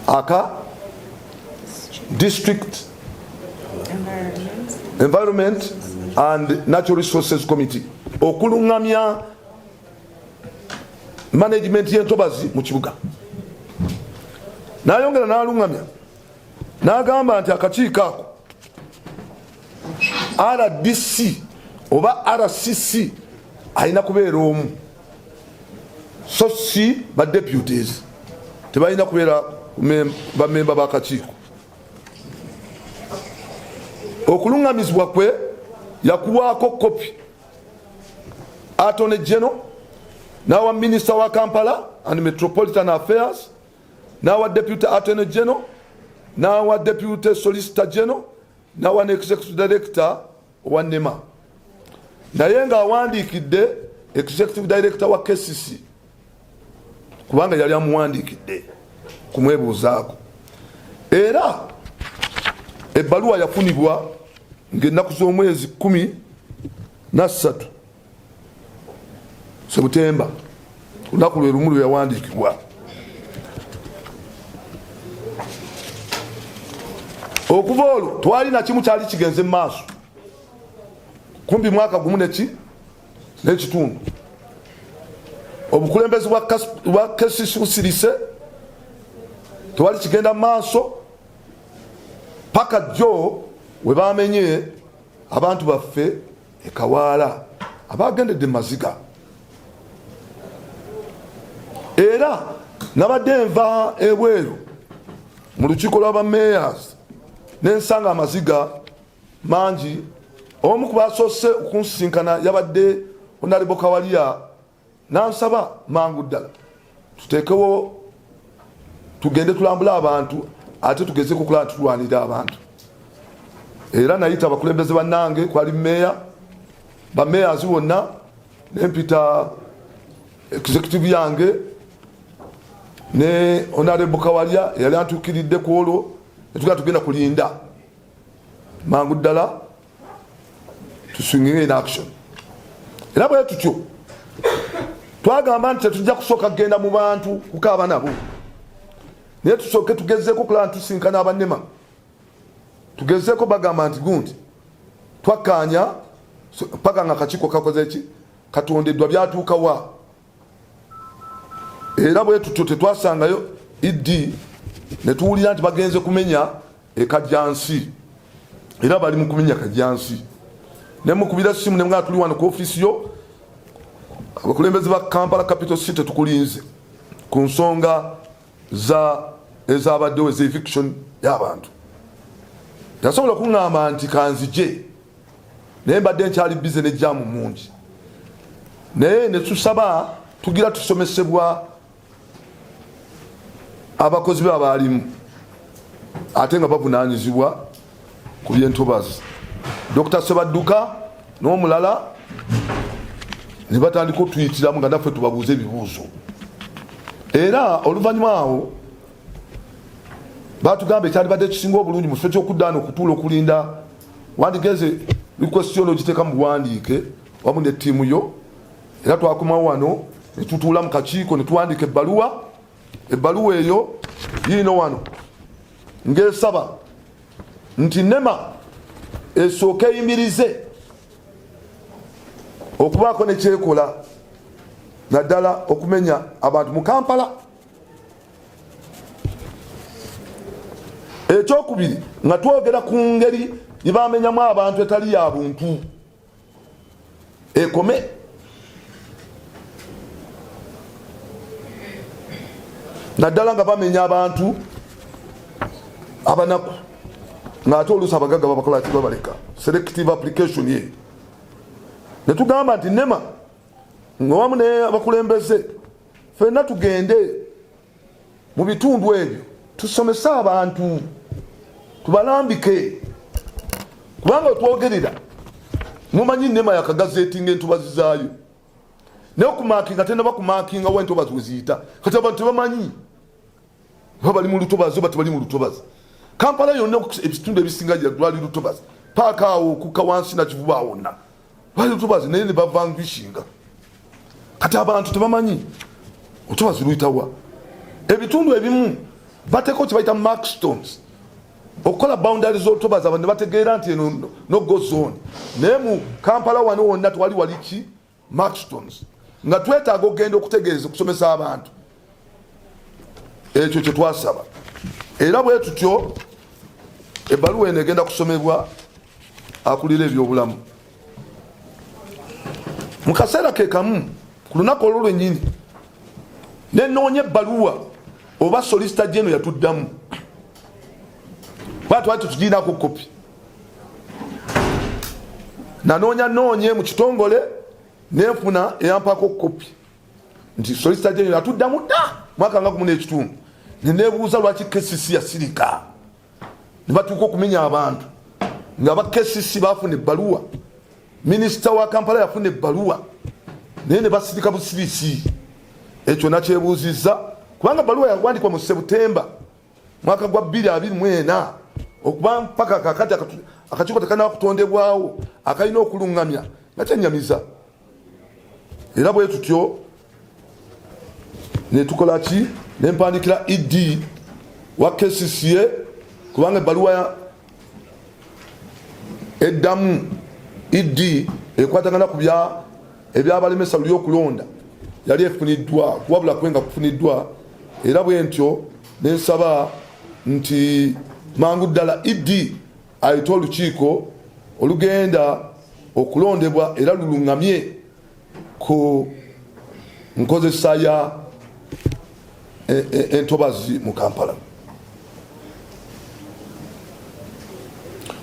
aka district environment and natural resources committee okulungamya management y'entobazi mu kibuga. Nayongera n'alungamya n'agamba nti akakiiko ako RDC oba RCC alina kubeera omu, so si ba deputies tebalina kubeera bamemba b'akakiiko. Okulungamizibwa kwe yakuwaako kopi Attorney General n'awa Minister wa Kampala and Metropolitan Affairs n'awa Deputy Attorney General n'awa Deputy Solicitor General n'awa Executive Director wa NEMA, naye nga awandiikidde Executive Director wa KCC kubanga yali amuwandiikidde kumwebuuzaako. Era ebbaluwa yafunibwa ng'ennaku z'omwezi 13 Septemba, lunaku lwe lumu lwe yawandiikibwa. Okuva olwo twalina kimu kyali kigenze mu maaso kumpi mwaka gumu n'ekitundu. Obukulembezi bwa KCC busirise, tewali kigenda mu maaso paka jjo we bamenye abantu baffe e Kawaala abagendedde Maziga. Era nabadde nva ebweru mu lukiiko lw'aba mayors n'ensanga amaziga mangi. Omu ku basoose okunsinkana yabadde Honorable Kawalya, n'ansaba mangu ddala tuteekewo tugende tulambule abantu ate tugezeko kulaba tutulwanirira abantu. Era nayita abakulembeze bannange, kwali meya ba mayors bonna n'empita executive yange ne Honorable Kawalya yali antuukiridde ku olwo netugenda tugenda kulinda mangu ddala tuswinging in action. Era bwe tutyo twagamba nti tetujja kusooka kugenda mu bantu kukaaba nabo, naye tusooke tugezeeko kulaba tusinkana aba NEMA, tugezeeko bagamba nti gundi twakkaanya paka nga akakiiko kakoze ki katondeddwa byatuukawa. Era bwe tutyo tetwasangayo iddi ne tuwulira nti bagenze kumenya ekajjansi, era bali mu kumenya kajjansi. Ne mukubira simu ne mwana tuli wano ku office yo abakulembeze ba Kampala Capital City tukulinze ku nsonga ezabaddewo eza eviction y'abantu. Tasobola kuŋŋamba nti kanzije naye mbadde nkyali bize ne jaamu mungi, naye ne tusaba tugira tusomesebwa abakozi be abaalimu ate nga bavunaanyizibwa ku by'entobazi. Dr. Sebadduka n'omulala ne batandika otuyitiramu nga naffe tubabuuza ebibuuzo. Era oluvannyuma awo batugamba ekyali badde kisinga obulungi mu kifo ky'okuddaana okutuula okulinda, wandigeze requestion ogiteeka mu buwandiike wamu ne ttiimu yo. Era twakomawo wano ne tutuula mu kakiiko ne tuwandiika ebbaluwa. Ebbaluwa eyo yiino wano ng'esaba nti NEMA esooke eyimirize okubaako ne kyekola naddala okumenya abantu mu Kampala. Ekyokubiri nga twogera ku ngeri gyebamenyamu abantu etali ya buntu ekome. Naddala nga bamenya abantu abanaku ng'ate oluusi abagagga babakola ati babaleka selective application ye. Ne tugamba nti NEMA nga wamu ne abakulembeze ffenna tugende mu bitundu ebyo tusomese abantu tubalambike, kubanga otwogerera mumanyi NEMA yakagazetinga entobazi zaayo naye okumakinga tenda bakumakinga wa entobazi weziyita kati abantu tebamanyi bali mu lutobazi oba tebali mu lutobazi. Kampala yonna ebitundu ebisinga lwali lutobazi, paaka awo kukka wansi na Kivuba wonna lwali lutobazi naye ne bavanvishinga. Kati abantu tebamanyi otobazi luyitawa. Ebitundu ebimu bateko kibaita mark stones okola boundaries zotobaza abantu bategeera nti no go zone naye mu Kampala wano wonna twali waliki mark stones nga twetaaga okugenda okutegeeza okusomesa abantu ekyo kye twasaba era bwe tutyo ebbaluwa eno egenda kusomebwa akulira ebyobulamu mu kaseera ke kamu ku lunaku olwo lwennyini nenoonya ebbaluwa oba solicitor general yatuddamu twali tugiinako kopi noonye mu kitongole nenfuna eyampako kopi nti solicitor general yatuddamu dda mwaka nga 11 nenebuuza lwaki KCC yasirika nebatuuka okumenya abantu nga ba KCC bafuna ebbaluwa minisita wa Kampala yafuna ebbaluwa naye ne basirika busirisi ekyo nakyebuuzizza kubanga ebbaluwa yawandikwa mu Septemba mwaka gwa 2024 okuba mpaka kakati akakiiko tekanaba kutondebwawo akalina okuluŋŋamya nga kyennyamiza era bwe tutyo netukola ki nempandikira ED wa KCCA kubanga ebbaluwa eddamu ED ekwatagana ku ebyabalemesa luli okulonda yali efuniddwa kuwabula kwenga kufuniddwa era bwe ntyo nensaba nti mangu ddala ED ayita olukiiko olugenda okulondebwa era luluŋŋamye ku nkozesa ya entobazi mu Kampala.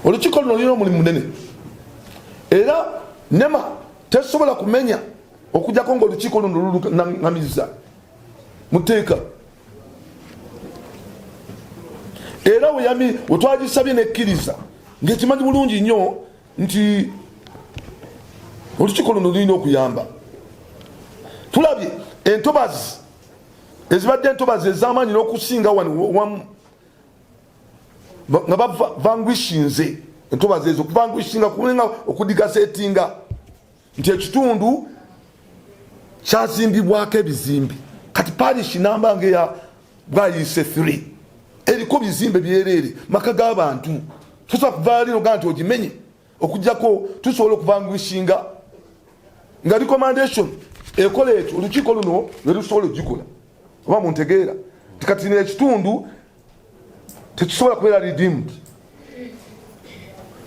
Olukiiko luno lulina omulimu munene era NEMA tesobola kumenya okujjako ng'olukiiko luno luluŋŋamiriza muteeka era wetwagisabye nekkiriza ng'ekimanyi bulungi nnyo nti olukiiko luno lulina okuyamba. Tulabye entobazi ezibadde entobazi ez'amaanyi n'okusinga wamu nga bavanguishinze entobazi ezo okuvanguishinga kulinga okudigasetinga nti ekitundu kyazimbibwako ebizimbe kati parish namba ngeya bwayise 3 eriko bizimbe byereere maka g'abantu tusobola kuvaala lino gaa nti ogimenye okujjako tusobola okuvanguishinga nga recommendation ekola ekyo olukiiko luno lwe lusobola okugikola oba muntegeera tikati n'ekitundu tekisobola kubeera redeemed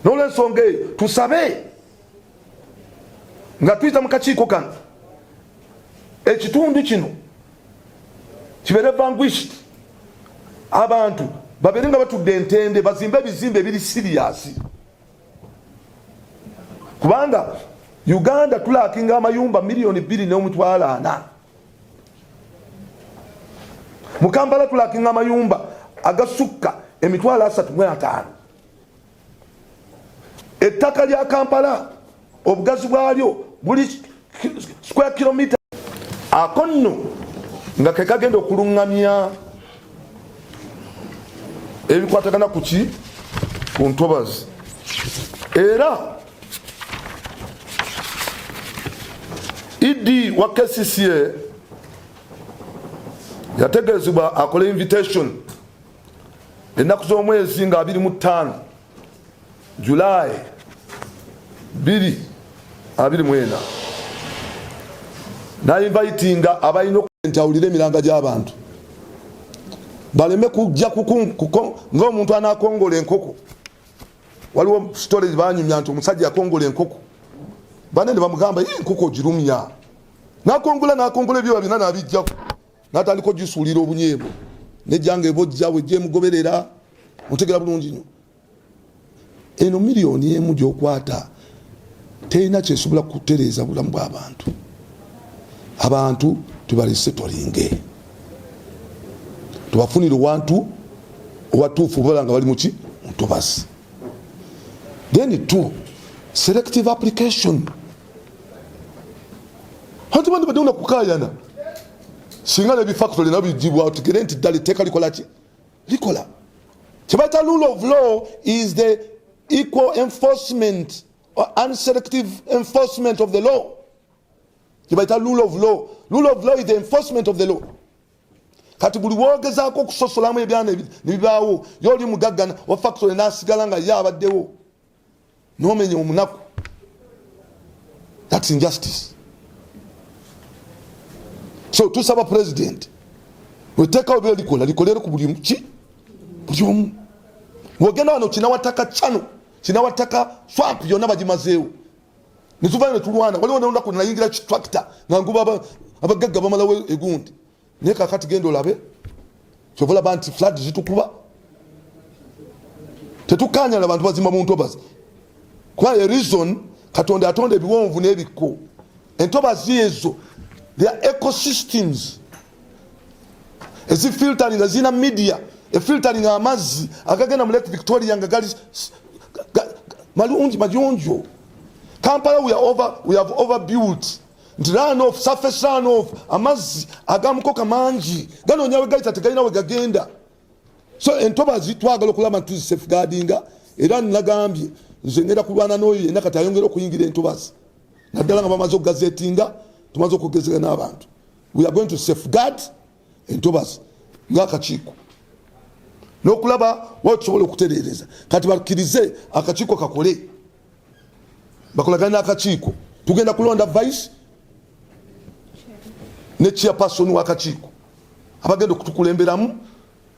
n'olwensonga eyo tusabe nga tuyita mu kakiiko kano ekitundu kino kibeere vanquished abantu babeere nga batudde entende bazimbe ebizimbe ebiri siriyasi kubanga Uganda tulakinga amayumba 2,400,000 mu Kampala tulakinga amayumba agasukka 35,000 ettaka lya Kampala obugazi bwalyo buli square kilometer akonno nga kekagenda okuluŋŋamya ebikwatagana kuki ku ntobazi era ED wa KCCA yategeezebwa akola invitation ennaku z'omwezi nga 25 July 2024 nayinvitinga abalina okutawulira emiranga gy'abantu baleme kujja ng'omuntu anakongola enkoko. Waliwo stories banyumya nti omusajja yakongola enkoko banene bamugamba enkoko girumya nakongola ebyo babina nabijjako natandika ogisuulira obunyeebo nejjanga ebojja wejjemugoberera otegera bulungi nnyo eno miliyoni emu gyokwata terina kyesobola kutereeza bulamu bw'abantu. Abantu tubalese tolinge tubafunire wantu owatuufu bala nga bali muki ntobasi. Then 2 selective application. Hantu bantu baduna kukayana singa ne bifactory na bijibwa tugere nti dali teka likola ki likola kibata rule of law is the equal enforcement or unselective enforcement of the law. Kibata rule of law is the enforcement of the law. kati buli wogezaako okusosolamu ebyana nebibaawo yoli mugaggana wa factory nasigala nga ye abaddewo nomenya omunaku. That's injustice. So tusaba president wetekawo byolikola likolere ku buli omu. Wogenda wano kinawataka chano kinawataka swamp yonna bagimazeewo nituvaayo netulwana waliwo nelunaku nayingira tractor nga nguba abagagga bamalawo egundi naye kakati genda olabe kyova olaba nti flood zitukuba. Tetukanyala abantu bazimba mu ntobazi kuba ye reason Katonda atonda ebiwonvu n'ebikko. Entobazi ezo they are ecosystems ezifiltering ezina media efiltering amazzi agagenda mu Lake Victoria nga gali malungi mayonjo. Kampala we have overbuilt runoff, surface runoff, amazzi agamukoka mangi ganonyawe gaita tegalina we gagenda. So entobazi twagala okulaba nti safeguardinga era nagambye nze ngenda kulwana n'oyo yenna kati ayongera okuyingira entobazi naddala nga bamaze okugazetinga tumaze okugezera n'abantu. We are going to safeguard entobazi ng'akakiiko n'okulaba wa tusobole okutereereza kati bakkirize akakiiko kakole bakolagana n'akakiiko tugenda kulonda vice ne chairperson w'akakiiko abagenda okutukulemberamu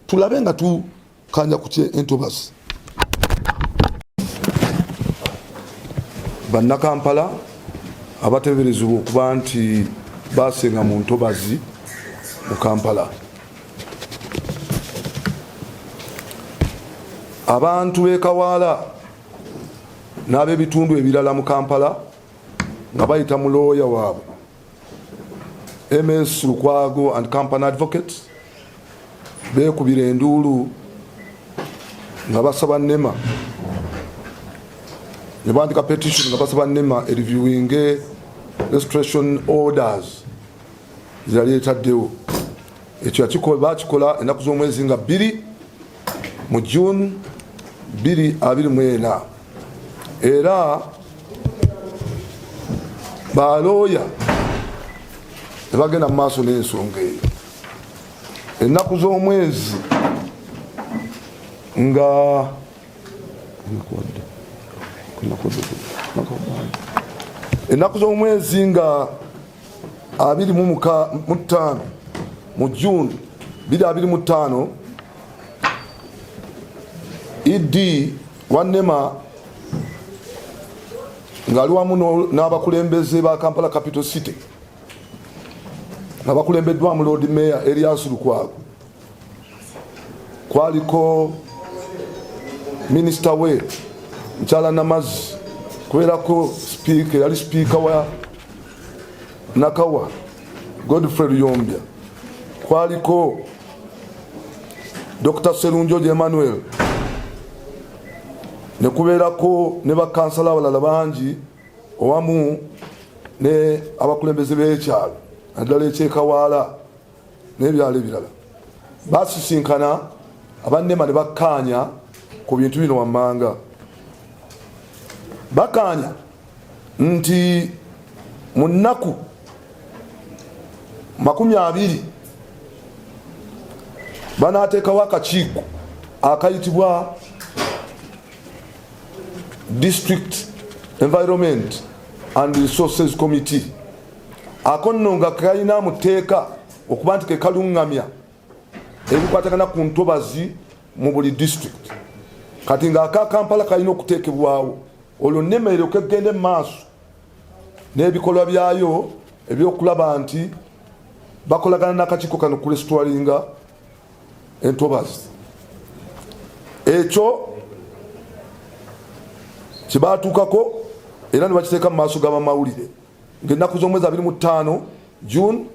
tulabe nga tukanja ku entobazi. Bannakampala abateeberezebwa okuba nti basenga mu ntobazi mu Kampala. Abantu b'Ekawaala n'ab'ebitundu ebirala mu Kampala nga bayita mu looya waabwe MS Lukwago and Company Advocates beekubira enduulu nga basaba NEMA ne bandika petition nga basaba NEMA reviewing restoration orders zirali etaddewo. Ekyo bakikola ennaku z'omwezi nga 2 mu June 2024 era balooya tebagenda mu maaso n'ensonga eyo. Ennaku z'omwezi nga ennaku z'omwezi nga 25 mu June 2025 ED wa NEMA ng'ali wamu n'abakulembeze ba Kampala Capital City nga bakulembeddwamu Lord Mayor Erias Lukwago, kwaliko Minister we Mchala Namazi, kubeerako speaker yali speaker wa Nakawa Godfrey Luyombya, kwaliko Dr. Serunjo Emmanuel, ne kubeerako ne bakansala abalala bangi owamu ne abakulembeze b'ekyalo naddala eky'Ekawaala n'ebyalo ebirala. Basisinkana abannema ne bakkaanya ku bintu bino wammanga. Bakkaanya nti mu nnaku 20 banaateekawo akakiiko akayitibwa District Environment and Resources Committee. Ako nno nga kalina muteeka okuba nti ke kalungamya ebikwatagana ku ntobazi mu buli district. Kati nga aka Kampala kalina okuteekebwawo olwo NEMA eryoke egende mu maaso n'ebikolwa byayo ebyokulaba nti bakolagana n'akakiiko kano ku restoringa entobazi. Ekyo kibatuukako era ne bakiteeka mu maaso g'abamawulire ng'ennaku z'omwezi 25 June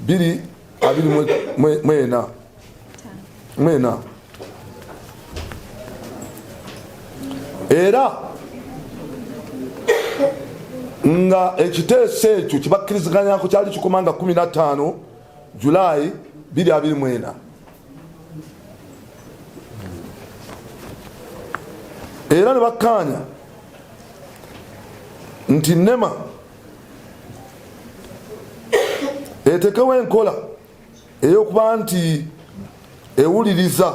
2024 era nga ekiteeso ekyo kibakkiriziganyako kyali kikomanga 15 July 2024 era ne bakkaanya nti NEMA etekewo enkola eyokuba nti ewuliriza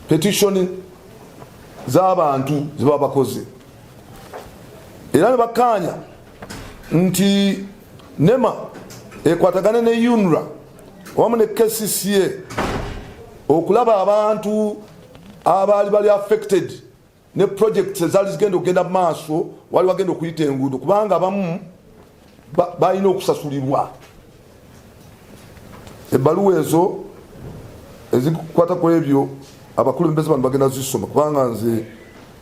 petition z'abantu ziba bakoze, era ne bakkaanya nti NEMA ekwatagane ne UNRA wamu ne KCCA okulaba abantu abaali bali affected ne projects ezaali zigenda okugenda mu maaso wali wagenda okuyita enguudo, kubanga abamu balina okusasulirwa. Ebbaluwa ezo ezikwata ku ebyo abakulembeze bano bagenda zisoma, kubanga nze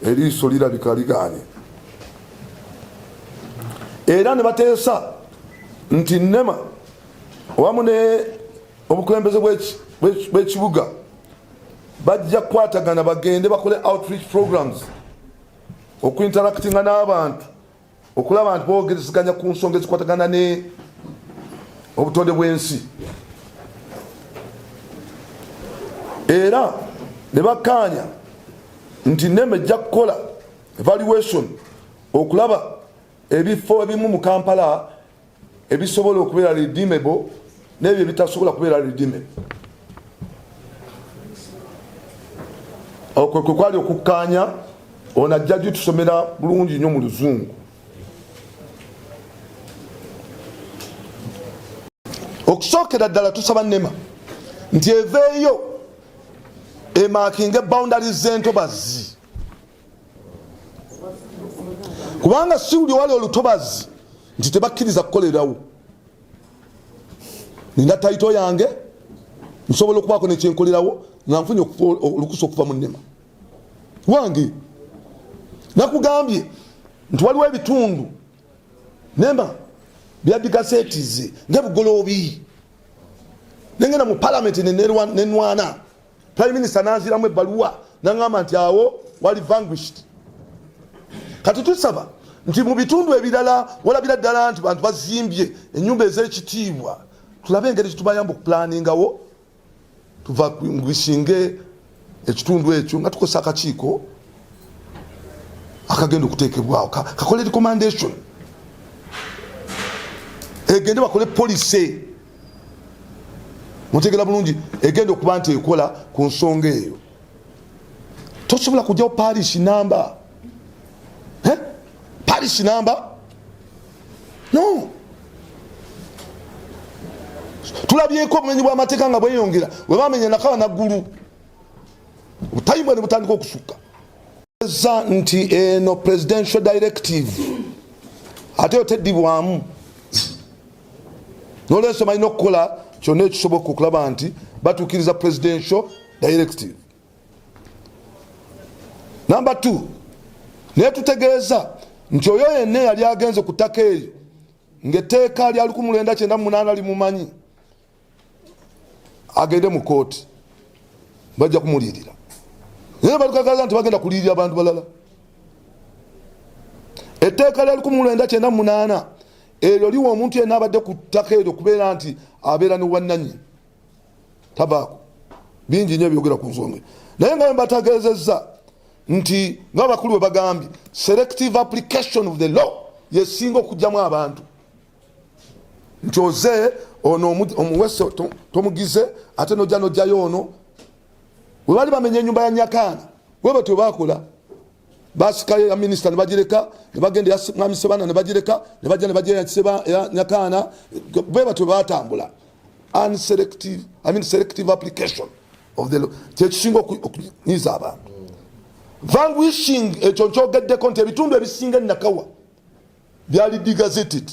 eriiso lirabika ligaanye. Era ne bateesa nti NEMA wamu ne obukulembeze bw'ekibuga bajja kukwatagana bagende bakole outreach programs okuinteractinga n'abantu, okulaba nti bogerezeganya ku nsonga ezikwatagana ne obutonde bw'ensi. Era ne bakkaanya nti NEMA ejja kukola evaluation okulaba ebifo ebimu mu Kampala ebisobola okubeera redeemable n'ebyo ebitasobola kubeera redeemable. Okwo kwe kwali okukkaanya, ono ajja tusomera bulungi nnyo mu Luzungu. Okusookera ddala tusaba NEMA nti eveeyo emakinge boundaries z'entobazi, kubanga si buli wali olutobazi nti tebakkiriza kukolerawo. Nina taito yange nsobola okubaako nekyenkolerawo nga nfunye olukusa okuva mu NEMA wange. Nakugambye nti waliwo ebitundu NEMA byadigasetize ng'ebugoloobi, nengenda mu palamenti nenwana prime minister nanziramu ebbaluwa nangamba nti awo wali vanquished. Kati tusaba nti mu bitundu ebirala walabira ddala nti bantu bazimbye ennyumba ez'ekitiibwa, tulabe engeri kitubayamba okupulaningawo tuvanquishinge ekitundu ekyo nga tukosa akakiiko akagenda okuteekebwawo kakole recommendation, egende bakole policy mutegera bulungi, egenda okuba nti ekola ku nsonga eyo. Tosobola kujjawo parish number, parish number no. Tulabyeko obumenyi bw'amateeka nga bweyongera, bwe bamenya nakawa naggulu obutayimbwa ne butandika okusukka. Nti eno presidential directive ate oteddibwamu n'olwensoma alina okukola kyonna ekisoboka okulaba nti batuukiriza presidential directive. Number 2, naye tutegeeza nti oyo yenna yali agenze ku ttaka eryo ng'etteeka lya 1998 limumanyi, agende mu kooti bajja kumuliirira. Naye balikagaza nti bagenda kuliirira abantu balala. Etteeka lya 1998 eryo liwa omuntu yenna abadde ku ttaka eryo kubeera nti abeera ne wannannyini tabaako. Bingi nnyo ebyogera ku nsonga, naye nga batageezezza nti ng'abakulu bwe bagambye selective application of the law yesinga okugyamu abantu, nti oze ono omuwese tomugize ate nojjayo ono. Bwe bali bamenya ennyumba ya Nyakaana bwe batyo bakola, basikayo ya minisita ne bagireka, ne bagenda ya mwami Sebana ne bagireka, ne bajja ne bajja ya Nyakaana, bwe batyo batambula. Selective application of the law kyekisinga okunyiza abantu. Vanquishing ekyo nkyogeddeko nti ebitundu ebisinga Nakawa byali degazetted,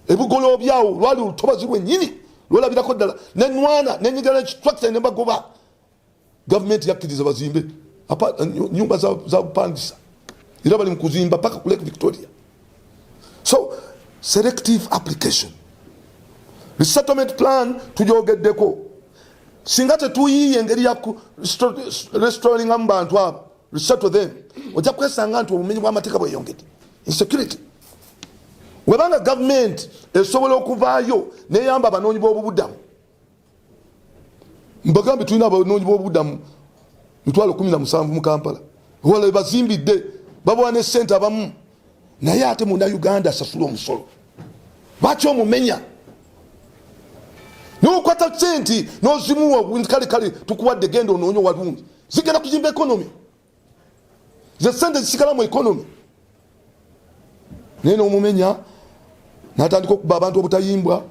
ebugolo byawo lwali olutobazi lwennyini lwolabirako ddala, nenwana nenyigala ekitrakita ne bagoba. Gavumenti yakkiriza bazimbe nyumba za bupangisa, era bali mu kuzimba paka ku Lake Victoria. So selective application, resettlement plan tujogeddeko, singa tetuyiye engeri ya restoring abantu abo resettle them, ojja kwesanga nti obumenyi bw'amateeka bweyongedde. Insecurity, webanga gavumenti esobola okuvaayo neyamba abanoonyi b'obubudamu, mbagambe tulina abanoonyi b'obubudamu 17,000 mu Kampala, wala bazimbidde babawa ne ssente abamu, naye ate munda Uganda asasula omusolo. Lwaki omumenya? N'okwata senti n'ozimuwa kale tukuwadde genda onoonye walungi zigenda kuzimba economy ze sente zisigala mu economy naye n'omumenya n'atandika okuba abantu obutayimbwa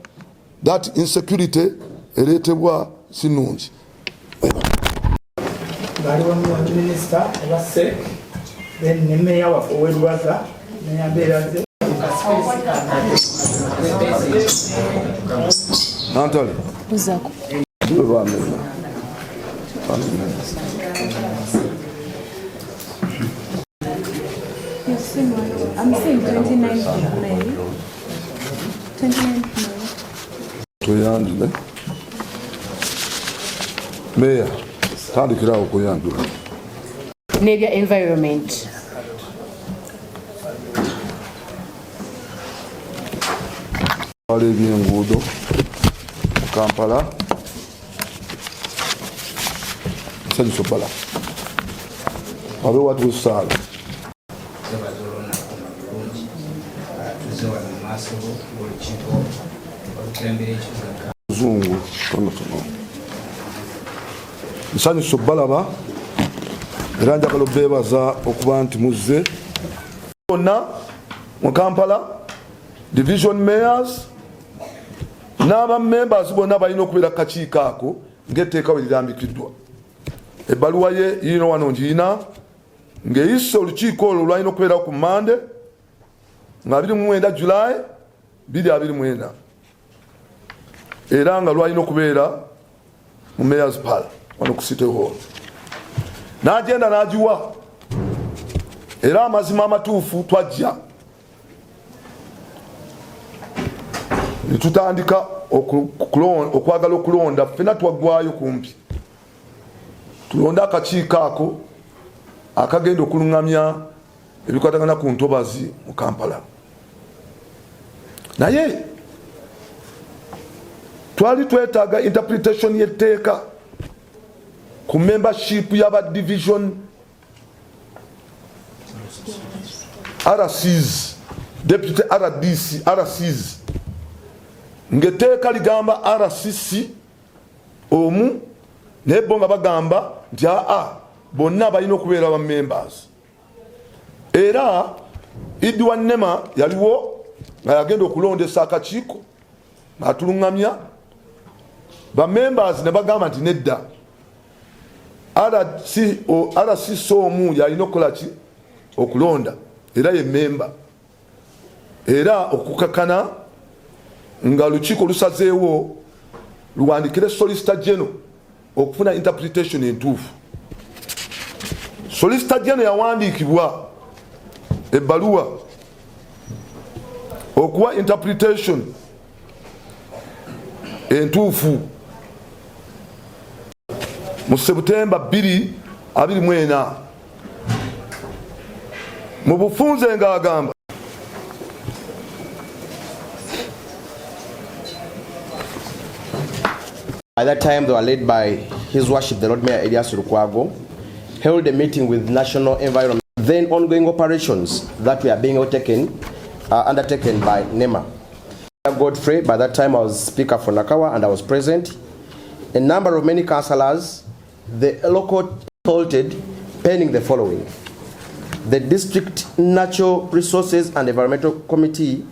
that insecurity ereetebwa si nnungi. Baliwo minisita abasse then ne meeya waffe ow'Elwaza neyabeeraze Nantale Uzako. I'm saying 29th of May. 29th May. Tuyanjule Meeya tandikirawo kuyanjula Ebya environment. wale ebyenguudo Kampala nsanyusa obbala wabe watu saala zungu tonotono nsanyusa obbalaba era njagala obeebaza okuba nti muzze bonna mu Kampala division mayors n'aba members bonna balina okubeera kakiiko ako ng'etteeka bwe lirambikiddwa. Ebbaluwa ye yino wano ngiina ng'eyise olukiiko olwo lwalina okubeerawo ku Mande nga 29 July 2029 era nga lwalina okubeera mu Mayor's Parlour wano ku City Hall. N'agenda n'agiwa era amazima amatuufu twajja tutandika okwagala okulonda ffena twaggwayo kumpi tulonda akakiiko ako akagenda okuluŋŋamya ebikwatagana ku ntobazi mu Kampala. Naye twali twetaaga interpretation y'etteeka ku membership y'aba division RCs deputy RCs ng'etteeka ligamba RCC omu naye bo nga bagamba nti bonna balina okubeera ba members. Era Ebya NEMA yaliwo nga yagenda okulondesa akakiiko atuluŋŋamya ba members ne bagamba nti nedda RCC omu yalina okukola ki okulonda era ye member era okukakana nga lukiiko lusazeewo luwandikire Solicitor General okufuna interpretation entuufu. Solicitor General yawandiikibwa ebbaluwa okuwa interpretation entuufu mu September 2024 mu bufunze ng'agamba By that time, they were led by His Worship, the Lord Mayor Elias Lukwago, held a meeting with National Environment, then ongoing operations that were being undertaken by NEMA. Godfrey, by that time I was Speaker for Nakawa and I was present. A number of many councillors, the local consulted, pending the following. The District Natural Resources and Environmental Committee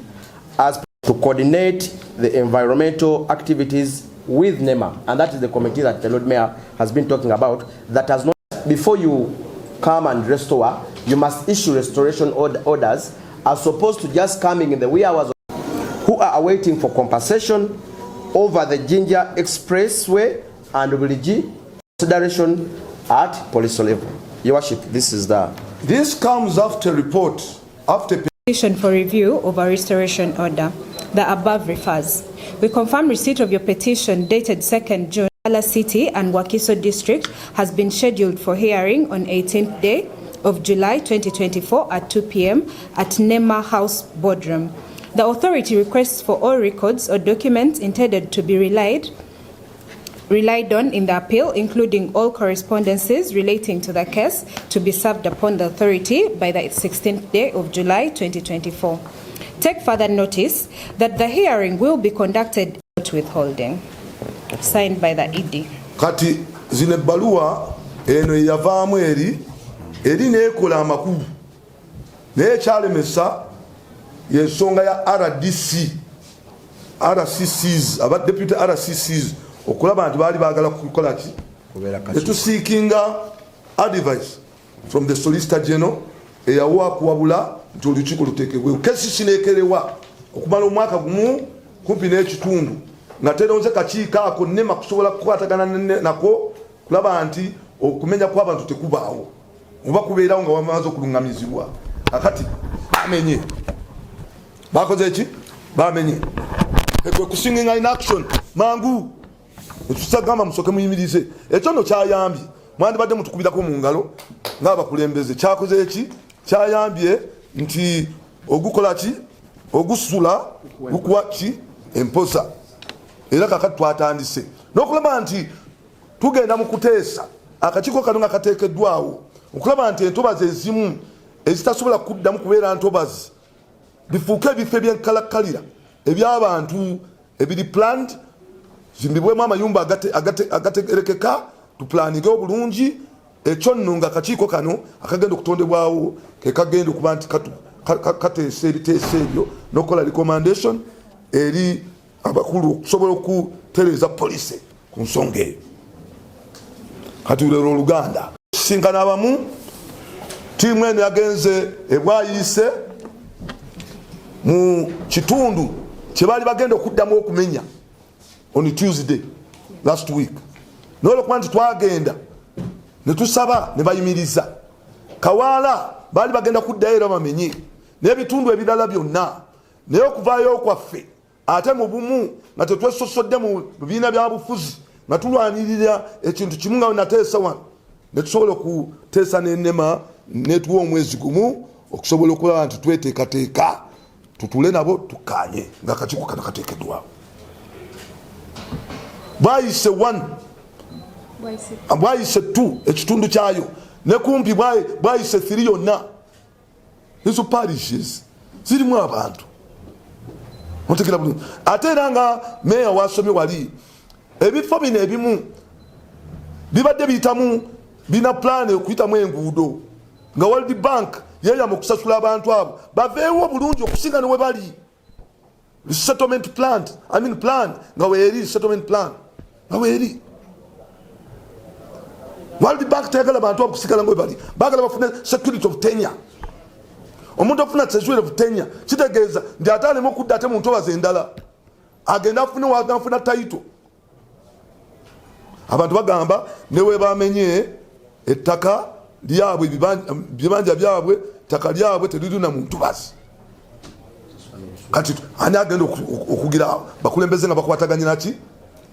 as to coordinate the environmental activities with NEMA, and that is the committee that the Lord Mayor has been talking about. That has not, before you come and restore, you must issue restoration orders, as opposed to just coming in the wee hours who are awaiting for compensation over the Ginger Expressway and Lubigi consideration at police level. Your Worship, This comes after report, after Petition for review of a restoration order. The above refers. We confirm receipt of your petition dated 2nd June. Ala City and Wakiso District has been scheduled for hearing on 18th day of July 2024 at 2 p.m. at NEMA House Boardroom. The authority requests for all records or documents intended to be relied on in the appeal, including all correspondences relating to the case, to be served upon the authority by the 16th day of July 2024. Take further notice that the hearing will be conducted without withholding. signed by the ED. Kati zine balua eno yavaamu eri nekola amakulu naye kyalemesa yensonga ya RCCs aba deputy RCCs okulaba nti baali baagala kukola ki netusiikinga advice from the Solicitor General eyawa kuwabula nti olukiiko luteekebwewo kesi sineekerewa okumala omwaka gumu kumpi n'ekitundu nga teronze kakiiko ako NEMA kusobola kukwatagana nako kulaba nti okumenya kw'abantu tekubaawo oba kubeerawo nga wamaze okulungamizibwa akati bamenye bakoze eki bamenye ekwe kusinginga in action mangu etusagamba musoke muyimirize ekyo no kyayambye mwandibadde mutukubirako mu ngalo ng'abakulembeze kyakoze eki kyayambye nti ogukola ki ogusula gukuwa ki emposa era kakati twatandise n'okulaba nti tugenda mu kuteesa akakiiko kano nga kateekeddwawo okulaba nti entobazi ezimu ezitasobola kuddamu kubeera ntobazi bifuuke ebifo ebyenkalakkalira eby'abantu ebiri planned zimbibwemu amayumba agategerekeka tuplaningewo bulungi ekyo nno nga akakiiko kano akagenda okutondebwawo kekagenda okuba nti kateesa ebiteeso ebyo n'okukola recommendation eri abakulu okusobola okutereeza poliisi ku nsonga eyo kati lero oluganda sinkana abamu tiimu eno yagenze ebwayise mu kitundu kye baali bagenda okuddamu okumenya on Tuesday last week n'olwokuba nti twagenda ne tusaba ne bayimiriza Kawaala baali bagenda kuddayo era bamenye n'ebitundu ebirala byonna naye okuvaayo kwaffe ate mu bumu nga tetwesosodde mu bibiina byabufuzi nga tulwanirira ekintu kimu nga nateesa wano ne tusobola okuteesa n'enema netuwa omwezi gumu okusobola okulaba nti tweteekateeka tutule nabo tukanye nga akakiiko kano kateekeddwawo bwayise 1 bwayise 2 ekitundu kyayo ne kumpi bwayise 3 yonna ezo parishes zirimu abantu otegera bulungi ate era nga meya wasomye wali ebifo bino ebimu bibadde biyitamu bina plan okuyitamu enguudo nga World Bank yeyama okusasula abantu abo baveewo bulungi okusinga ne we bali settlement plan nga weeri settlement plan nga weeri World Bank tegala abantu abo kusigala nga we bali bagala bafune security of tenure omuntu afuna security of tenure kitegeeza nti ate alema okudda ate mu ntobazi endala agenda afuna title abantu bagamba newe bamenye ettaka lyabwe bibanja byabwe ttaka lyabwe teririna mu ntobazi kati ani agenda okugira bakulembeze nga bakwataganye naki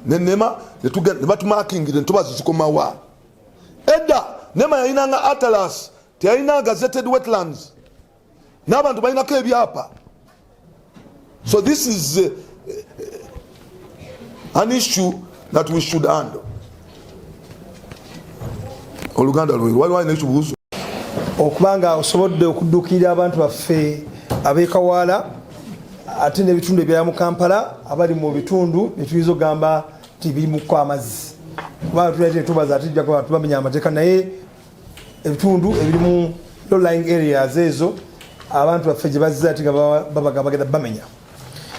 NEMA ne batumakingire entobazi zikomawa edda NEMA yayinanga atlas teyayina gazetted wetlands n'abantu balinako ebyapa so this is an issue that we should handle oluganda lweru wali walina ekibuuzo okubanga osobodde okuddukirira abantu baffe ab'Ekawaala ate n'ebitundu ebya mu Kampala abali mu bitundu netuyinza okugamba nti birimuko amazzi kubanga tulete tubaza ate tujja kuba tubamenya amateeka naye ebitundu ebirimu low lying areas ezo abantu baffe gye bazza ati nga bagenda bamenya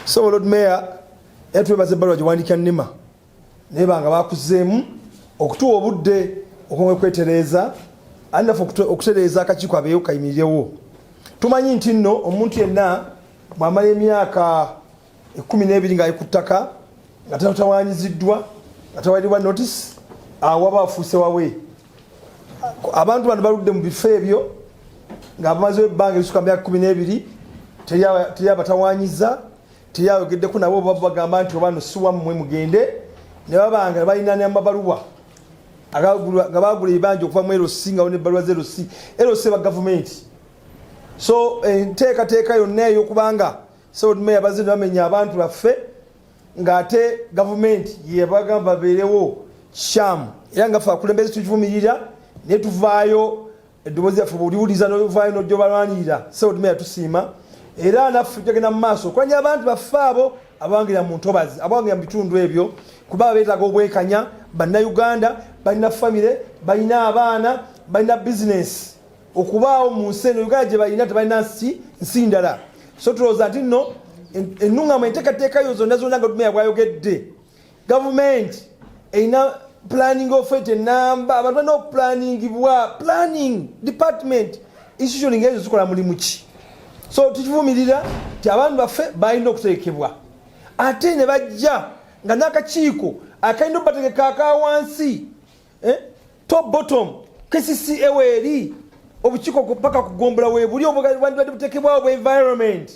so Lord Mayor etwebaza ebbaluwa giwandiikira NEMA naye banga bakuzeemu okutuwa obudde okumwe kwetereeza andafu okutereeza akakiiko abeeyo kayimirirewo tumanyi nti nno omuntu yenna bw'amala emyaka 12 ng'ali ku ttaka nga tatawanyiziddwa nga tawalirwa notice waba afuuse wawe abantu bano baludde mu bifo ebyo nga bamazewo ebbanga ebisuka myaka 12 teri abatawanyiza teri ayogeddeko nabo bagamba nti obano si wammwe mugende ne babanga balina n'amabaluwa nga bagula ebibanja okuva mu LC nga wona ebbaluwa za LC ba gavumenti so enteekateeka yonna ey'okubanga Lord Mayor bazze bamenya abantu baffe ng'ate gavumenti yebagamba babeerewo kyamu era nga ffe akulembeze tukivumirira naye tuvaayo eddoboozi lyaffe bwoliwuliza novaayo n'ojja obalwanirira Lord Mayor tusiima era naffe tugenda mu maaso okulanya abantu baffe abo abawangira mu ntobazi abawangira mu bitundu ebyo kuba beetaga obwekanya bannayuganda balina famire balina abaana balina bizinesi okubaawo mu nsi eno Uganda gye balina tebalina nsi ndala so tulowooza nti nno ennuŋŋamu enteekateekayo zonna zonna nga Meeya bw'ayogedde gavumenti erina planning office enamba abantu balina okuplanningibwa planning department institution ezo zikola mulimu ki so tukivumirira nti abantu baffe balina okuteekebwa ate ne bajja nga n'akakiiko akalina okubategeka akawansi top bottom KCC eweri obukiiko paka kugombola weebuli obwandibadde buteekebwawo bwa environment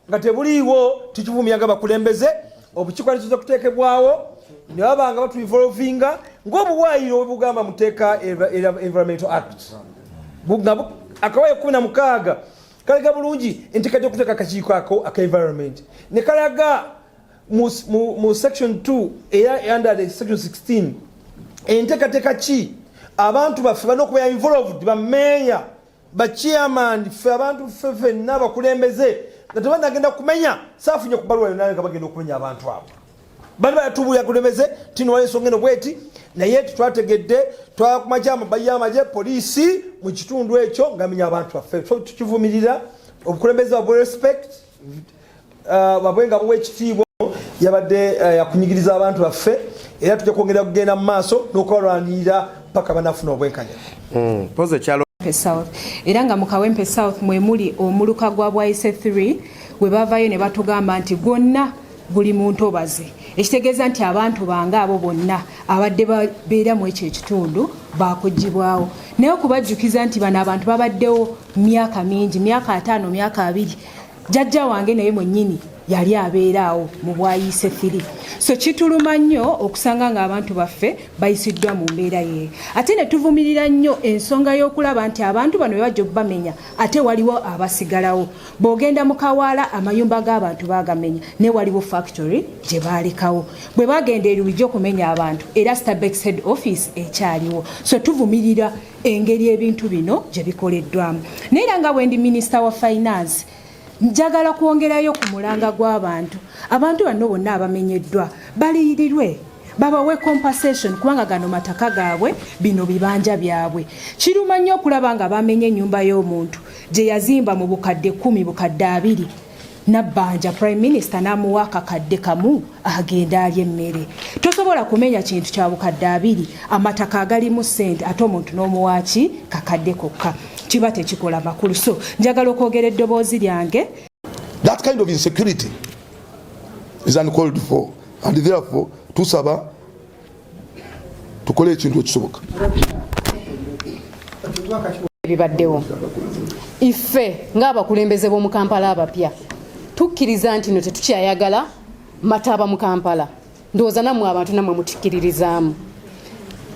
nga tebuliiwo tukivumiraga bakulembeze obukiiko alikiza kuteekebwawo ne babanga batuinvolvinga ng'obuwaayiro obugamba muteeka environmental act akawayo 16 kalaga bulungi enteekateeka okuteeka akakiiko ako aka environment ne kalaga mu section 2 era under the section 16 enteekateeka ki abantu baffe balina okubeera involved bameeya bachairman ffe abantu ffenna bakulembeze nga tebanagenda kumenya saafunye ku baluwa yonna nga bagenda okumenya abantu abo bali batubulira kulembeze tinowala ensonga eno bweti naye twategedde twakumakyama bayamaje poliisi mu kitundu ekyo ngamenya abantu baffe so tukivumirira obukulembeze bwa respect babwenga buwa ekitiibwa yabadde yakunyigiriza abantu baffe era tujja kwongera kugenda mu maaso n'okubalwanirira paka banafuna obwenkanya South era nga mu Kawempe South mwe muli omuluka gwa Bwaise 3 we bavayo ne batugamba nti gonna buli muntu obaze ekitegeeza nti abantu bange abo bonna abadde babeera mu ekyo ekitundu bakugibwawo naye okubajjukiza nti bano abantu babaddewo myaka mingi myaka 5 myaka 2 jjajja wange naye mwennyini yali abeeraawo mu Bwaise 3 so kituluma nnyo okusanga ng'abantu baffe bayisiddwa mu mbeera ye ate ne tuvumirira nnyo ensonga y'okulaba nti abantu bano bwe bajja okubamenya ate waliwo abasigalawo bw'ogenda mu Kawaala amayumba g'abantu baagamenya ne waliwo factory gye baalekawo bwe bagenda eruwijja okumenya abantu era Starbex head office ekyaliwo so tuvumirira engeri ebintu bino gye bikoleddwamu naye era nga bwe ndi minisita wa finance njagala kwongerayo ku mulanga gw'abantu abantu bano bonna abamenyeddwa baliyirirwe babawe compensation kubanga gano mataka gaabwe bino bibanja byabwe kiruma nnyo okulaba nga bamenye ennyumba y'omuntu gye yazimba mu bukadde 10 bukadde 2 nabbanja prime minister n'amuwa akakadde kamu agenda alya emmere tosobola kumenya kintu kya bukadde 2 amataka agalimu ssente ate omuntu n'omuwaaki kakadde kokka kiba tekikola makulu so njagala okwogera eddoboozi lyange that kind of insecurity is uncalled for and therefore tusaba tukole ekintu ekisoboka ebibaddewo ife ng'abakulembeze b'omu Kampala abapya tukkiriza nti no tetukyayagala mataba mu Kampala ndowooza nammwe abantu nammwe mutukkiririzaamu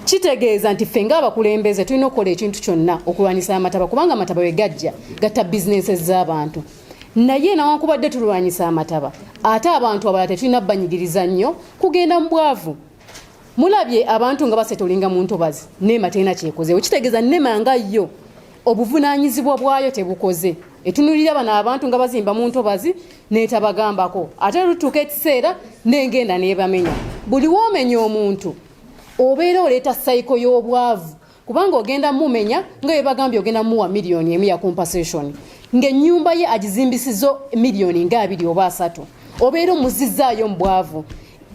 kitegeeza nti ffe ng'abakulembeze tulina okukola ekintu kyonna okulwanyisa amataba kubanga amataba we gajja gatta bizinesi z'abantu naye newankubadde tulwanyisa amataba ate abantu abalala tetulina banyigiriza nnyo kugenda mu bwavu mulabye abantu nga basetolinga mu ntobazi NEMA terina kyekozeewo kitegeeza NEMA nga yo obuvunaanyizibwa bwayo tebukoze etunulira bano abantu nga bazimba mu ntobazi neetabagambako ate lutuuka ekiseera n'engenda n'ebamenya buli woomenya omuntu obeera oleeta sayiko y'obwavu kubanga ogenda mumenya nga yebagambye ogenda muwa miliyoni 1 ya compensation ng'ennyumba ye agizimbisizo miliyoni nga 2 oba 3 obeera omuzizaayo mu bwavu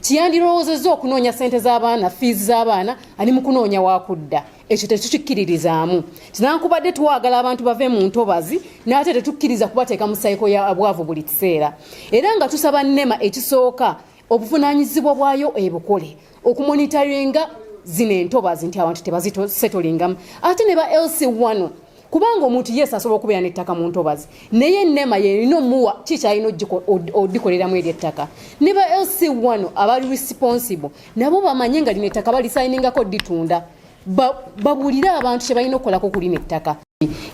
kiyandirowoozezza okunoonya ssente z'abaana fees z'abaana ali mu kunoonya wakudda ekyo tetukikkiririzaamu kinankubadde tuwagala abantu bave mu ntobazi n'ate tetukkiriza kubateeka mu sayiko ya bwavu buli kiseera era nga tusaba NEMA ekisooka obuvunaanyizibwa bwayo ebukole okumonitaringa zino entobazi nti abantu tebazisetolingamu ate ne ba LC1 kubanga omuntu yes asobola okubeera n'ettaka mu ntobazi naye NEMA yerina omuwa kikyalina odikoleramu eri ettaka ne ba LC1 abali responsible nabo bamanye nga lino ettaka balisayiningako ditunda babuulire abantu kye balina okukolako kulina ettaka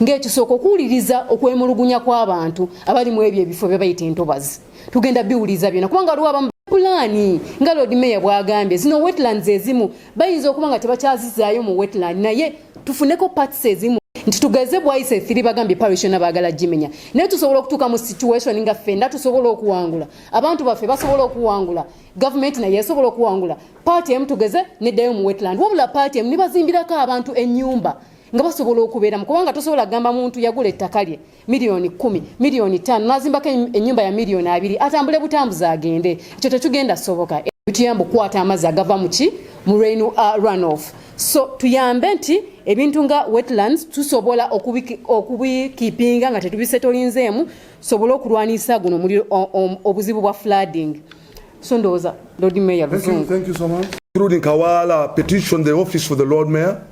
ng'ekisooka okuwuliriza okwemulugunya kw'abantu abali mu ebyo ebifo bye bayita entobazi tugenda biwuliriza byonna kubanga waliwo abamu pulaani nga Lord Meeya bw'agambye zino wetlands ezimu bayinza okuba nga tebakyazizaayo mu wetland naye tufuneko parts ezimu nti tugeze bwayise firi bagambye parish n'abaagala gimenya naye tusobola okutuuka mu situation nga ffenna tusobola okuwangula abantu baffe basobola okuwangula gavumenti naye esobola okuwangula paati emu tugeze neddayo mu wetland wabula paati emu nibazimbirako abantu ennyumba nga basobola okubeeramu kubanga tosobola kugamba muntu yagula ettaka lye miliyoni 10 miliyoni 5 nazimbako ennyumba ya miliyoni 2 atambule butambuzi agende ekyo tekigenda soboka bituyamba okukwata amazzi agava muki mu runoff so tuyambe nti ebintu nga wetlands tusobola okubikipinga nga tetubisetolinzeemu sobola okulwanisa guno omuliro obuzibu bwa flooding so ndowooza Lord Mayor Thank you so much. Including Kawala petitioned the office for the Lord Mayor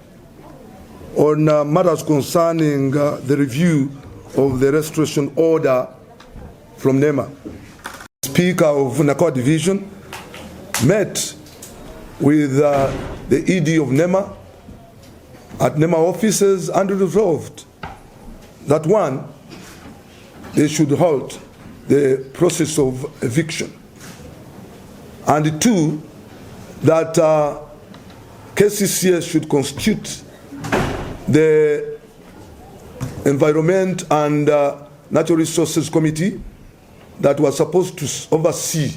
on matters concerning the review of the restoration order from NEMA. Speaker of Nakawa Division met with the ED of NEMA at NEMA offices and resolved that one, they should halt the process of eviction, and two, that KCCS should constitute the Environment and Natural Resources Committee that was supposed to oversee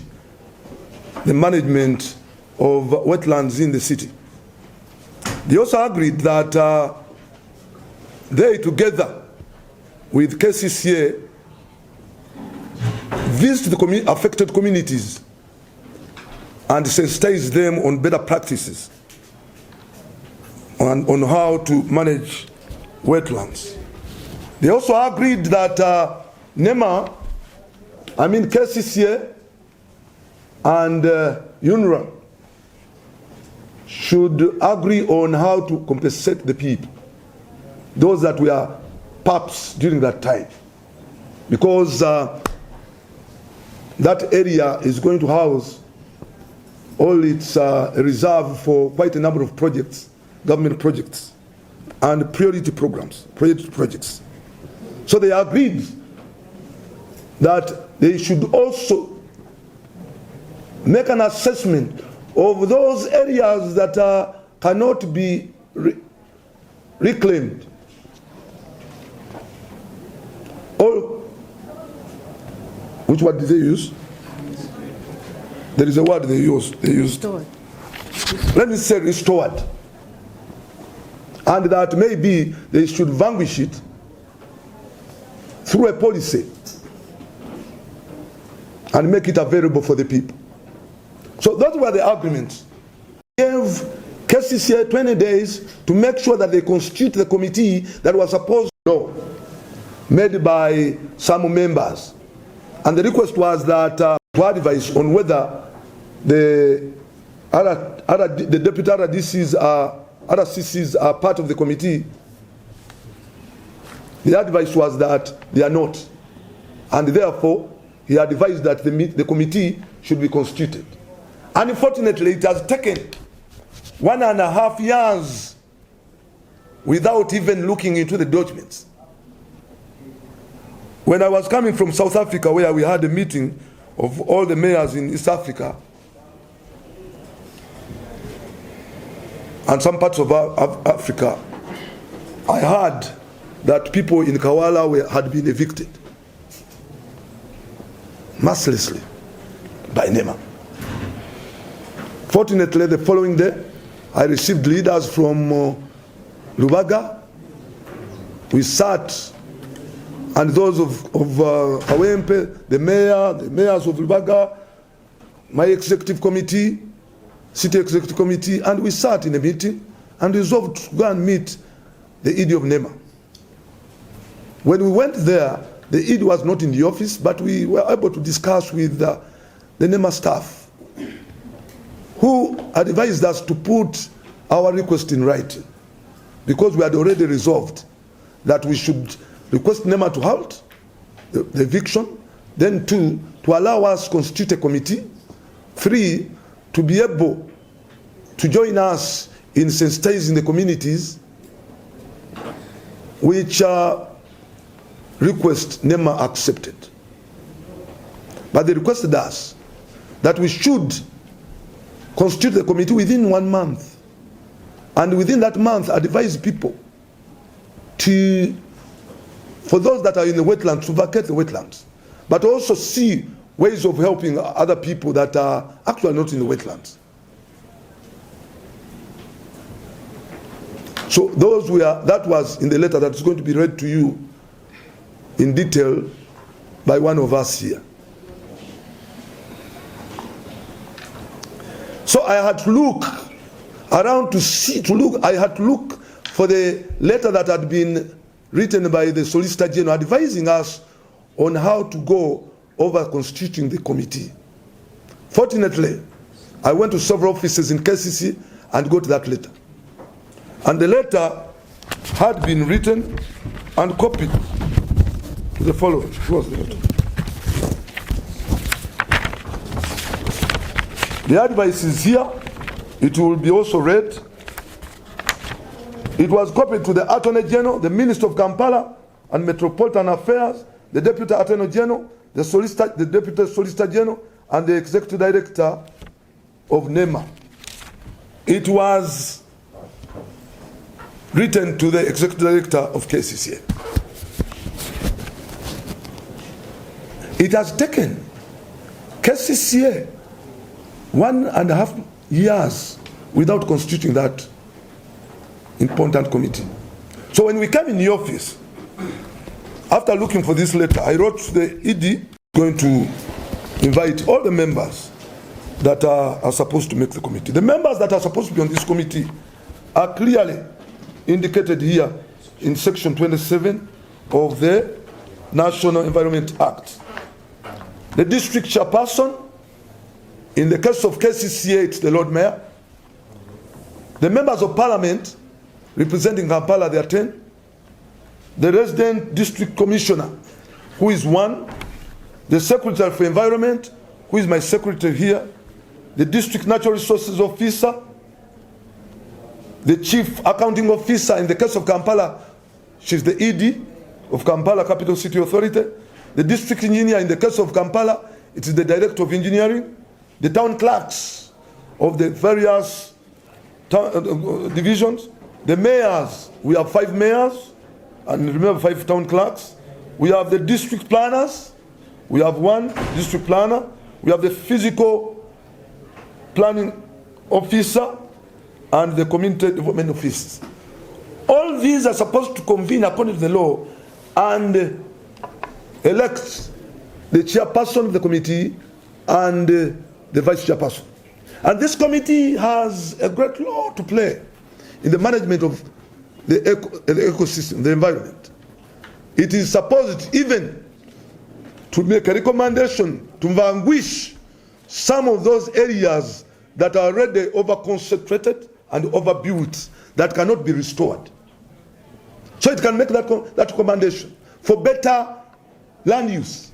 the management of wetlands in the city. They also agreed that they, together with KCCA, visit the affected communities and sensitize them on better practices on how to manage wetlands. They also agreed that NEMA, KCCA and UNRWA should agree on how to compensate the people, those that were PAPs during that time, because that area is going to house all its reserve for quite a number of projects, government projects, and priority programs, projects. So they agreed that they should also make an assessment of those areas that cannot be reclaimed. Or, which word did they use? There is a word they used. Restored. Let me say restored. And that maybe they should vanquish it through a policy and make it available for the people. So those were the arguments. Gave KCCA 20 days to make sure that they constitute the committee that was supposed to be made by some members. And the request was that to advise on whether the deputy RDCs are part of the committee. The advice was that they are not. And therefore, he advised that the committee should be constituted. Unfortunately, it has taken 1.5 years without even looking into the documents. When I was coming from South Africa, where we had a meeting of all the mayors in East Africa and some parts of Africa, I heard that people in Kawala had been evicted mercilessly by NEMA. Fortunately, the following day, I received leaders from Lubigi. We sat, and those of Awempe, the mayors of Lubigi, my executive committee, city executive committee, and we sat in a meeting and resolved to go and meet the ED of NEMA. When we went there, the ED was not in the office, but we were able to discuss with the NEMA staff, who advised us to put our request in writing, because we had already resolved that we should request NEMA to halt the eviction, then 2, to allow us to constitute a committee, 3, to be able to join us in sensitizing the communities, which request NEMA accepted. But they requested us that we should constitute the committee within 1 month, and within that month advise people for those that are in the wetlands, to vacate the wetlands, but also see ways of helping other people that are actually not in the wetlands. So that was in the letter that is going to be read to you in detail by one of us here. So I had to look around I had to look for the letter that had been written by the Solicitor General advising us on how to go over constituting the committee. Fortunately, I went to several offices in KCC and got that letter. And the letter had been written and copied to the following. What was the letter? The advice is here. It will be also read. It was copied to the Attorney General, the Minister of Kampala and Metropolitan Affairs, the Deputy Attorney General, the Deputy Solicitor General, and the Executive Director of NEMA. It was written to the Executive Director of KCCA. It has taken KCCA 1.5 years without constituting that important committee. So when we came in the office, after looking for this letter, I wrote to the ED, going to invite all the members that are supposed to make the committee. The members that are supposed to be on this committee are clearly indicated here in section 27 of the National Environment Act. The district chairperson, in the case of KCCA, it's the Lord Mayor. The members of Parliament representing Kampala, there are 10. The resident district commissioner, who is 1. The secretary for environment, who is my secretary here. The district natural resources officer. The chief accounting officer, in the case of Kampala, she's the ED of Kampala Capital City Authority. The district engineer, in the case of Kampala, it is the director of engineering. The town clerks of the various divisions. The mayors, we have 5 mayors, and remember 5 town clerks. We have the district planners, we have 1 district planner, we have the physical planning officer, and the community development office. All these are supposed to convene according to the law and elect the chairperson of the committee and the vice chairperson. And this committee has a great role to play in the management of the ecosystem, the environment. It is supposed even to make a recommendation to vanquish some of those areas that are already over-concentrated and overbuilt, that cannot be restored. So it can make that recommendation for better land use.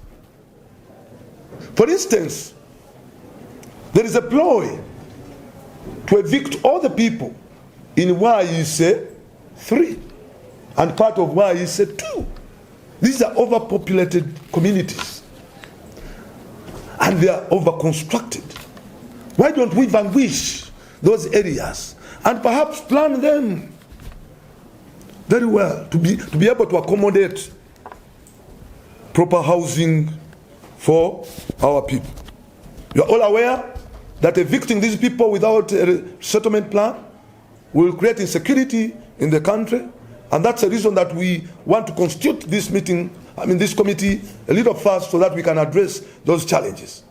For instance, there is a ploy to evict all the people in YEC 3 and part of YEC 2. These are overpopulated communities and they are overconstructed. Why don't we vanquish those areas and perhaps plan them very well to be able to accommodate proper housing for our people? You are all aware that evicting these people without a settlement plan will create insecurity in the country, and that's the reason that we want to constitute this this committee a little fast so that we can address those challenges.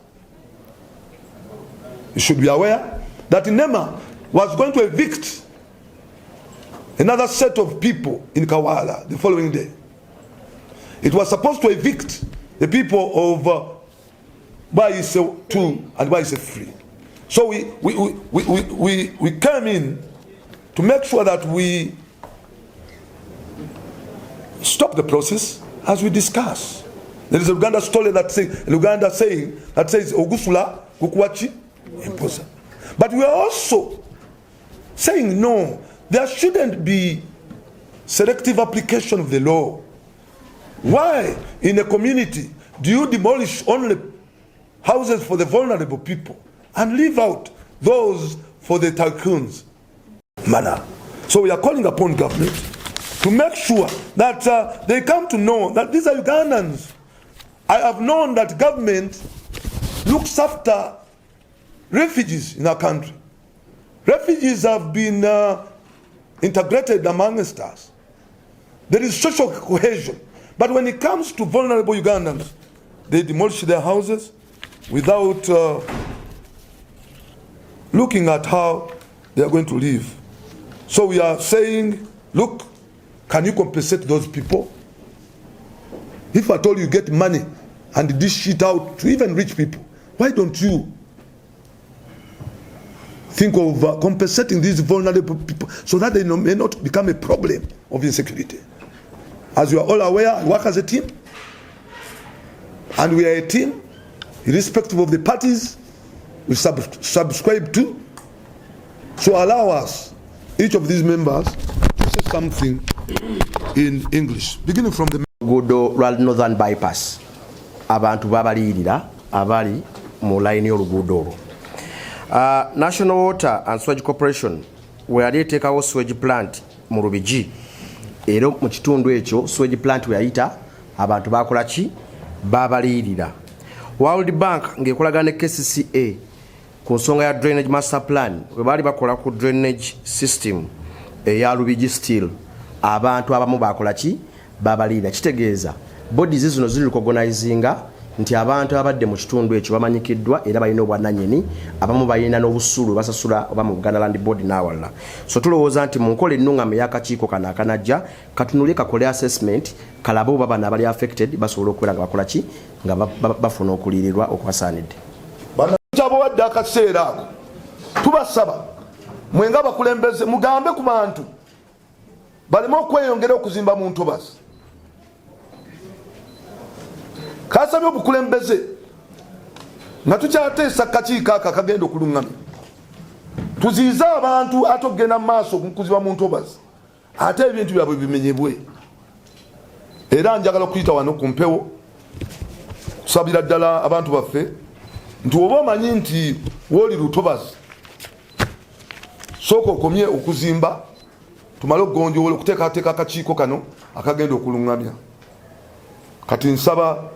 You should be aware that NEMA was going to evict another set of people in Kawala the following day. It was supposed to evict the people of YEC 2 and YEC 3. So we came in to make sure that we stop the process as we discuss. There is a Uganda story that says Ogusula Kukuachi Imposa. But we are also saying no, there shouldn't be selective application of the law. Why in a community do you demolish only houses for the vulnerable people and leave out those for the tycoons? So we are calling upon government to make sure that they come to know that these are Ugandans. I have known that government looks after refugees in our country. Refugees have been integrated amongst us. There is social cohesion. But when it comes to vulnerable Ugandans, they demolish their houses without looking at how they are going to live. So we are saying, look, can you compensate those people? If at all you get money and dish it out to even rich people, why don't you think of compensating these vulnerable people so that they may not become a problem of insecurity? As you are all aware, I work as a team, and we are a team, irrespective of the parties we subscribe to. So allow us, each of these members, to say something in English, beginning from the Gudo Northern Bypass. Abantu babalirira abali mu line y'oluguudo. National Water and Sewage Corporation weyali eteekawo sewage plant mu Lubigi. Era mu kitundu ekyo sewage plant weyayita abantu bakola ki? Babalirira. World Bank ng'ekolagana ne KCCA ku nsonga ya drainage master plan we baali bakola ku drainage system eya Lubigi still abantu abamu bakola ki? Babalirira. Kitegeeza bodies zino ziri recognizinga nti abantu abadde mu kitundu ekyo bamanyikiddwa era balina obwannannyini abamu balina n'obusuulu basasula oba mu Buganda Land Board n'awalala. So tulowooza nti mu nkola ennungamu ey'akakiiko kano akanajja katunule kakole assessment kalabe oba bano abali affected basobola okubeera nga bakola ki? Nga bafuna okuliirirwa okubasaanidde. Banakyabo wadde akaseera ako tubasaba mwenga abakulembeze mugambe ku bantu baleme okweyongera okuzimba mu ntobazi. Kasabye obukulembeze nga tukyateesa kakiiko ako akagenda okulungamya tuziize abantu ate okugenda mu maaso okukuziba mu ntobazi ate ebintu byabwe bimenyebwe. Era njagala okuyita wano ku mpewo tusabira ddala abantu baffe nti oba omanyi nti wooli lutobazi sooka okomye okuzimba tumale okugonjoola okuteekateeka akakiiko kano akagenda okulungamya. Kati nsaba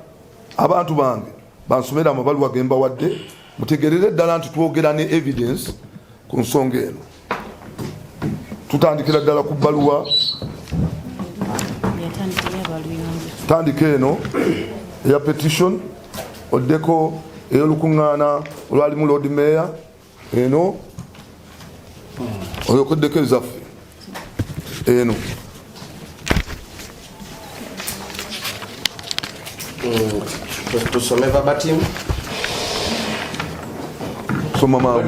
abantu bange bansomera amabaluwa gemba wadde mutegerere ddala nti twogera ne evidence ku nsonga eno. Tutandikira ddala ku bbaluwa tandika eno eya petition oddeko ey'olukuŋŋaana olwalimu Lord Mayor eno oyokoddeko ezaffe eno. Tusome verbatim. Soma mama.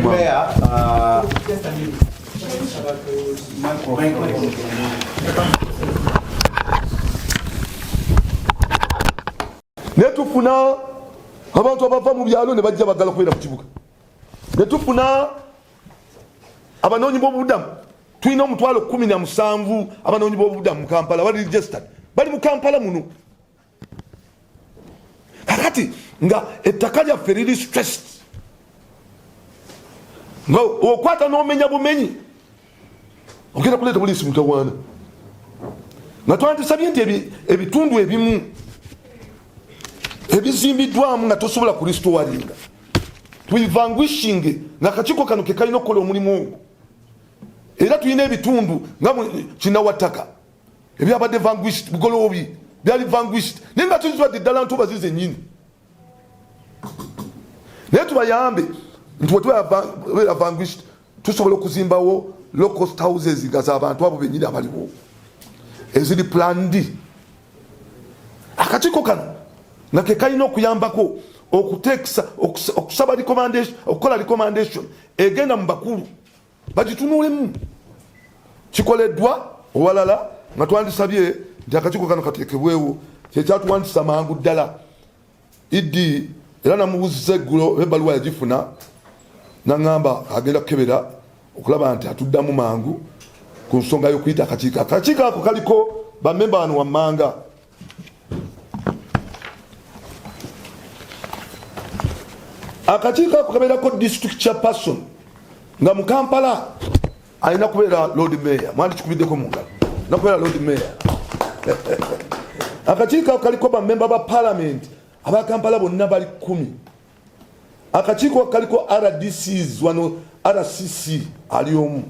Netufuna abantu abava mu byalo ne bajja bagala kubeera ku kibuga. Netufuna abanoonyi b'obubudamu tulina omutwalo 17 abanoonyi b'obubudamu mu Kampala bali registered bali mu Kampala muno. Kakati nga ettaka lyaffe liri stressed nga okwata n'omenya bumenyi ogenda kuleeta poliisi mutawaana nga twandisabye nti ebitundu ebimu ebizimbiddwamu nga tosobola kuristowalinga tuivanguishinge nga akakiiko kano ke kalina okukola omulimu ogwo. Era tulina ebitundu nga kinawattaka ebyabadde vanguished bugoloobi byali vanguished naye nga tuzibadde ddala ntobazi zennyini. Naye tubayambe nti wetwebeera vanguished tusobola okuzimbawo low cost houses nga z'abantu abo bennyini abaliwo eziri planned. Akakiiko kano nga ke kalina okuyambako okusaba recommendation okukola recommendation egenda mu bakulu bagitunuulemu. Kikoleddwa owalala nga twandisabye nti akakiiko kano kateekebwewo kyekyatuwandisa mangu ddala. Idi era namubuuziza eggulo ebbaluwa yagifuna naŋŋamba agenda kukebera okulaba nti atuddamu mangu ku nsonga y'okuyita akakiiko. Akakiiko ako kaliko bamemba wano wammanga. Akakiiko ako kabeerako district chairperson nga mu Kampala alina kubeera Lord Mayor mwandi kikubiddeko mu ngalo. nakwera Lord Mayor. Akakiiko kaliko bammemba ba parliament aba Kampala bonna bali 10. Akakiiko kaliko RDCs wano RCC ali omu.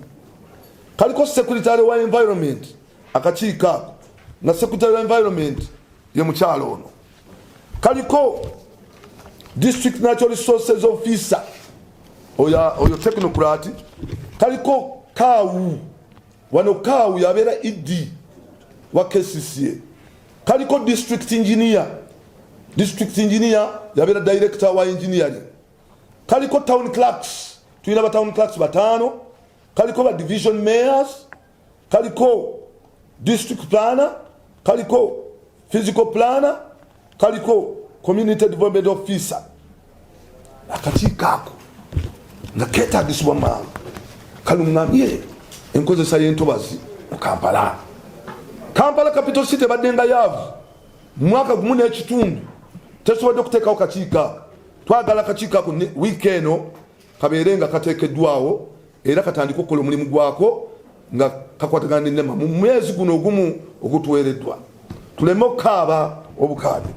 Kaliko secretary wa environment akakiiko na secretary wa environment ye mukyalo ono. Kaliko district natural resources officer oyo technocrat. Kaliko kawu wano kawu yabera idi wa KCCA. Kaliko district engineer yabera director wa engineering. Kaliko town clerks tuyina ba town clerks batano. Kaliko ba division mayors. Kaliko district planner. Kaliko physical planner. Kaliko community development officer. Akakiiko nga ketagisibwa mangu kalungamye enkozesa y'entobazi mu Kampala. Kampala capital city baddenga yavu mwaka gumu n'ekitundu tesobodde okuteekawo kakiiko. Twagala akakiiko ako wiiki eno kabeere nga kateekeddwawo era katandika okukola omulimu gwako nga kakwatagana n'enema mu mwezi guno ogumu ogutuweereddwa tuleme okukaaba obukaabi.